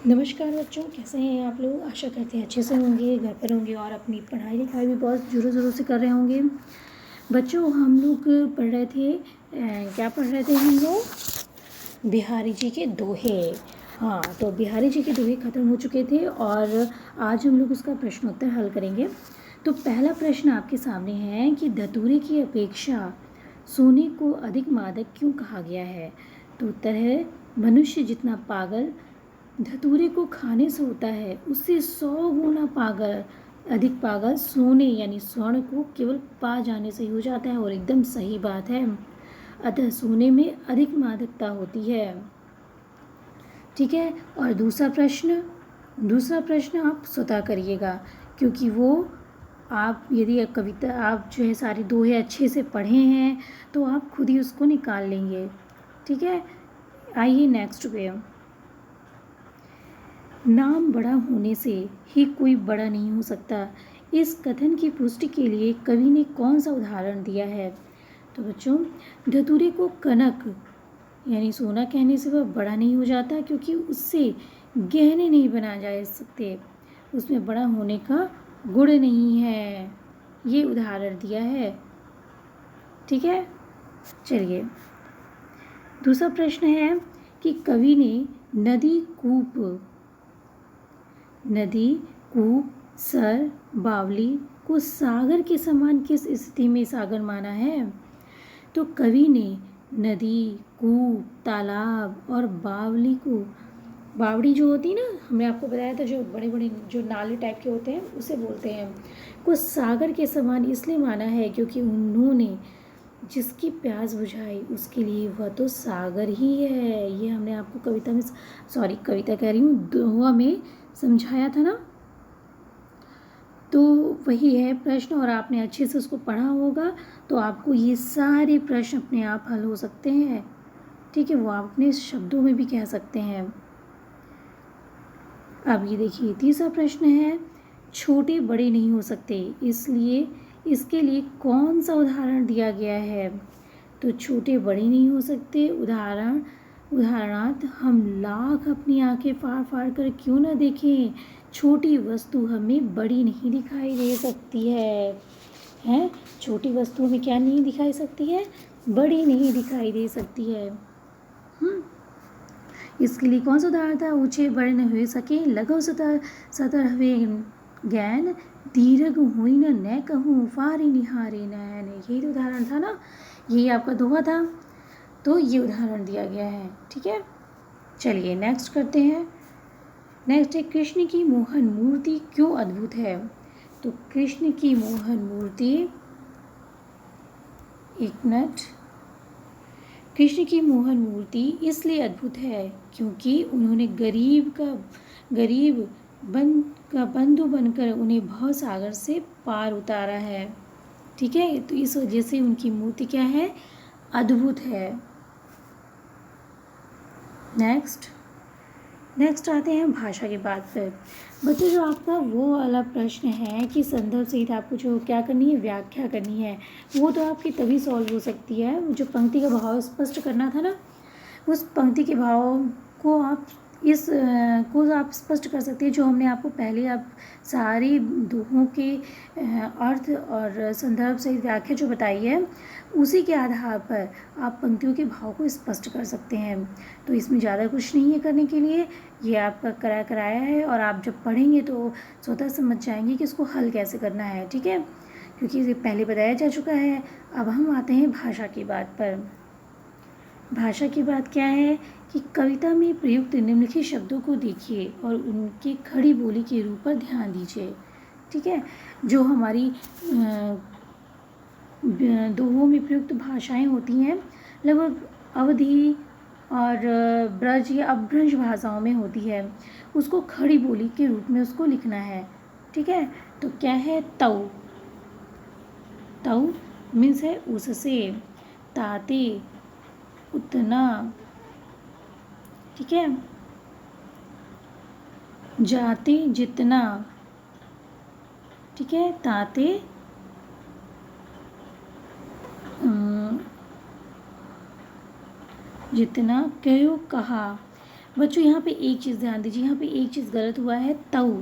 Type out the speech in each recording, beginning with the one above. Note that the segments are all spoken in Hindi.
नमस्कार बच्चों, कैसे हैं आप लोग। आशा करते हैं अच्छे से होंगे, घर पर होंगे और अपनी पढ़ाई लिखाई भी बहुत ज़ोरों ज़ोरों से कर रहे होंगे। बच्चों, हम लोग पढ़ रहे थे क्या पढ़ रहे थे हम लोग? बिहारी जी के दोहे। हाँ, तो बिहारी जी के दोहे ख़त्म हो चुके थे और आज हम लोग उसका प्रश्नोत्तर हल करेंगे। तो पहला प्रश्न आपके सामने है कि धतूरे की अपेक्षा सोने को अधिक मादक क्यों कहा गया है? तो उत्तर है, मनुष्य जितना पागल धतूरे को खाने से होता है, उससे 100 गुना अधिक पागल सोने यानी स्वर्ण को केवल पा जाने से ही हो जाता है। और एकदम सही बात है। अतः सोने में अधिक मादकता होती है। ठीक है। और दूसरा प्रश्न आप स्वतः करिएगा, क्योंकि वो आप यदि कविता आप जो है सारी दोहे अच्छे से पढ़े हैं तो आप खुद ही उसको निकाल लेंगे। ठीक है। आइए नेक्स्ट पे। नाम बड़ा होने से ही कोई बड़ा नहीं हो सकता, इस कथन की पुष्टि के लिए कवि ने कौन सा उदाहरण दिया है? तो बच्चों, धतूरे को कनक यानी सोना कहने से वह बड़ा नहीं हो जाता, क्योंकि उससे गहने नहीं बनाए जा सकते, उसमें बड़ा होने का गुण नहीं है। ये उदाहरण दिया है। ठीक है। चलिए, दूसरा प्रश्न है कि कवि ने नदी, कूप, सर, बावली को सागर के समान किस स्थिति में सागर माना है? तो कवि ने नदी, कूप, तालाब और बावड़ी जो होती है ना, हमने आपको बताया था, जो बड़े बड़े जो नाले टाइप के होते हैं उसे बोलते हैं, को सागर के समान इसलिए माना है क्योंकि उन्होंने जिसकी प्यास बुझाई उसके लिए वह तो सागर ही है। ये हमने आपको कविता कह रही हूँ, दोहा में समझाया था ना। तो वही है प्रश्न, और आपने अच्छे से उसको पढ़ा होगा तो आपको ये सारे प्रश्न अपने आप हल हो सकते हैं। ठीक है, वो आप अपने शब्दों में भी कह सकते हैं। अब ये देखिए, तीसरा प्रश्न है, छोटे बड़े नहीं हो सकते, इसलिए इसके लिए कौन सा उदाहरण दिया गया है? तो छोटे बड़े नहीं हो सकते, उदाहरणार्थ हम लाख अपनी आंखें फाड़ फाड़ कर क्यों ना देखें, छोटी वस्तु हमें बड़ी नहीं दिखाई दे सकती है। छोटी वस्तु हमें क्या नहीं दिखाई सकती है? बड़ी नहीं दिखाई दे सकती है। इसके लिए कौन सा उदाहरण था? ऊंचे बड़े न हुए सके, लगो सतर हुए ज्ञान, दीर्घ हुई न कहूँ, फारी निहारे नैन। यही तो उदाहरण था ना, यही आपका दोहा था। तो ये उदाहरण दिया गया है। ठीक है। चलिए नेक्स्ट करते हैं। नेक्स्ट है, कृष्ण की मोहन मूर्ति क्यों अद्भुत है? तो कृष्ण की मोहन मूर्ति, एक मिनट, कृष्ण की मोहन मूर्ति इसलिए अद्भुत है क्योंकि उन्होंने गरीब का बंधु बनकर उन्हें भव सागर से पार उतारा है। ठीक है, तो इस वजह से उनकी मूर्ति क्या है? अद्भुत है। नेक्स्ट आते हैं भाषा की बात पर। बच्चों, जो आपका वो वाला प्रश्न है कि संदर्भ सहित आपको जो क्या करनी है, व्याख्या करनी है, वो तो आपकी तभी सॉल्व हो सकती है। जो पंक्ति का भाव स्पष्ट करना था ना, उस पंक्ति के भाव को आप स्पष्ट कर सकते हैं। जो हमने आपको पहले आप सारी दोहों के अर्थ और संदर्भ सहित व्याख्या जो बताई है, उसी के आधार पर आप पंक्तियों के भाव को स्पष्ट कर सकते हैं। तो इसमें ज़्यादा कुछ नहीं है करने के लिए, ये आपका कराया है, और आप जब पढ़ेंगे तो स्वतः समझ जाएंगे कि इसको हल कैसे करना है। ठीक है, क्योंकि ये पहले बताया जा चुका है। अब हम आते हैं भाषा की बात पर। भाषा की बात क्या है कि कविता में प्रयुक्त निम्नलिखित शब्दों को देखिए और उनकी खड़ी बोली के रूप पर ध्यान दीजिए। ठीक है, जो हमारी दोहों में प्रयुक्त भाषाएं होती हैं लगभग अवधि और ब्रज या अपभ्रंश भाषाओं में होती है, उसको खड़ी बोली के रूप में उसको लिखना है। ठीक है, तो क्या है? तऊ मीन्स है उससे, ताते उतना। ठीक है, जाते जितना। ठीक है, ताते जितना, कहो कहा, बच्चों यहाँ पे एक चीज़ ध्यान दीजिए, यहाँ पे एक चीज़ गलत हुआ है, तऊ।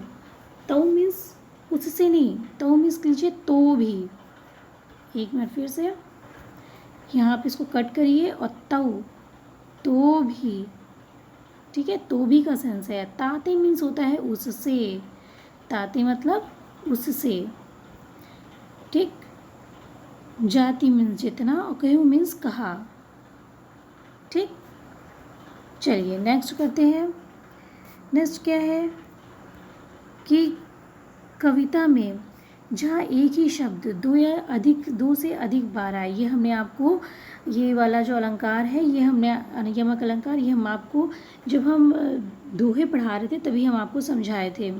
तऊ मीन्स उससे नहीं, तऊ मीन्स लीजिए तो भी। एक मिनट फिर से, यहाँ पे इसको कट करिए और तऊ, तो भी, ठीक है, तो भी का सेंस है। ताते मीन्स होता है उससे, ताते मतलब उससे, ठीक। जाति मीन्स जितना और कहो मीन्स कहा, ठीक। चलिए नेक्स्ट करते हैं। नेक्स्ट क्या है कि कविता में जहाँ एक ही शब्द दो से अधिक बार आए, ये हमने आपको, ये वाला जो अलंकार है ये हमने यमक अलंकार, ये हम आपको जब हम दोहे पढ़ा रहे थे तभी हम आपको समझाए थे।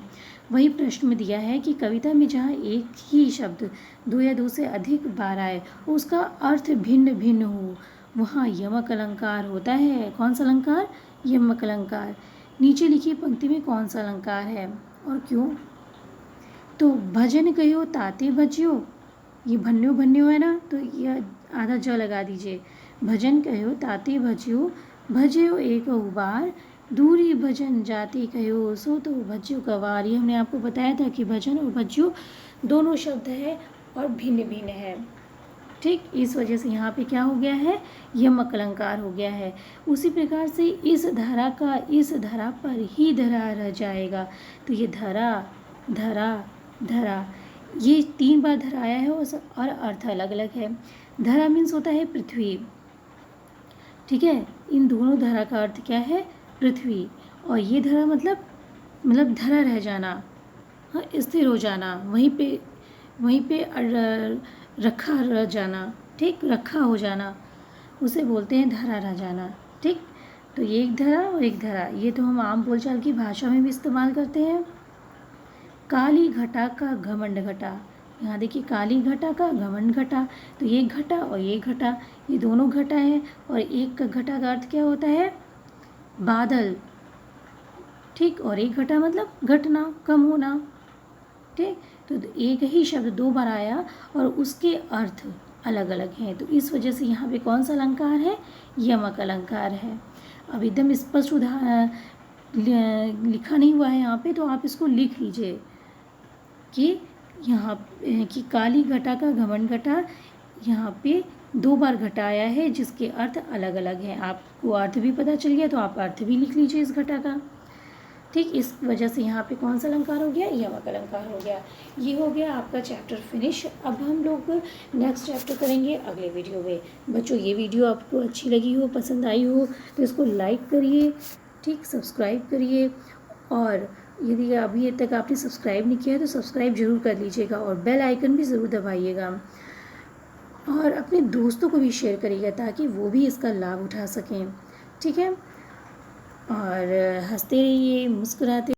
वही प्रश्न में दिया है कि कविता में जहाँ एक ही शब्द दो या दो से अधिक बार आए, उसका अर्थ भिन्न भिन्न हो, वहाँ यमक अलंकार होता है। कौन सा अलंकार? यमक अलंकार। नीचे लिखी पंक्ति में कौन सा अलंकार है और क्यों? तो भजन कहो ताते भजियो, ये भन्यो भन्यो है ना, तो यह आधा ज लगा दीजिए। भजन कहो ताते भजियो, भजियो एक बार, दूरी भजन जाति कहो, सो तो भजियो कवार। ये हमने आपको बताया था कि भजन और भजियो दोनों शब्द है और भिन्न भिन्न है, ठीक। इस वजह से यहाँ पे क्या हो गया है? यमक अलंकार हो गया है। उसी प्रकार से इस धरा का इस धरा पर ही धरा रह जाएगा, तो ये धरा धरा धरा, ये 3 बार धराया है और अर्थ अलग अलग है। धरा मीन्स होता है पृथ्वी, ठीक है। इन दोनों धरा का अर्थ क्या है? पृथ्वी। और ये धरा मतलब धरा रह जाना, हाँ, स्थिर हो जाना, वहीं पे रखा रह जाना, ठीक, रखा हो जाना, उसे बोलते हैं धरा रह जाना, ठीक। तो ये एक धरा और एक धरा, ये तो हम आम बोलचाल की भाषा में भी इस्तेमाल करते हैं। काली घटा का घमंड घटा, यहाँ देखिए काली घटा का घमंड घटा, तो ये घटा और ये घटा, ये दोनों घटा है। और एक का घटा का अर्थ क्या होता है? बादल, ठीक। और एक घटा मतलब घटना, कम होना, ठीक। तो एक ही शब्द 2 बार आया और उसके अर्थ अलग अलग हैं, तो इस वजह से यहाँ पे कौन सा अलंकार है? यमक अलंकार है। अब एकदम स्पष्ट उदाहरण लिखा नहीं हुआ है यहाँ पे, तो आप इसको लिख लीजिए कि यहाँ कि काली घटा का घमंड घटा, यहाँ पे 2 बार घटा आया है जिसके अर्थ अलग अलग हैं। आपको अर्थ भी पता चल गया तो आप अर्थ भी लिख लीजिए इस घटा का, ठीक। इस वजह से यहाँ पे कौन सा अलंकार हो गया? यमक अलंकार हो गया। ये हो गया आपका चैप्टर फिनिश। अब हम लोग नेक्स्ट चैप्टर करेंगे अगले वीडियो में। बच्चों ये वीडियो आपको अच्छी लगी हो, पसंद आई हो तो इसको लाइक करिए, ठीक, सब्सक्राइब करिए, और यदि अभी तक आपने सब्सक्राइब नहीं किया है तो सब्सक्राइब जरूर कर लीजिएगा और बेल आइकन भी ज़रूर दबाइएगा, और अपने दोस्तों को भी शेयर करिएगा ताकि वो भी इसका लाभ उठा सकें, ठीक है। और हंसते रहिए, मुस्कुराते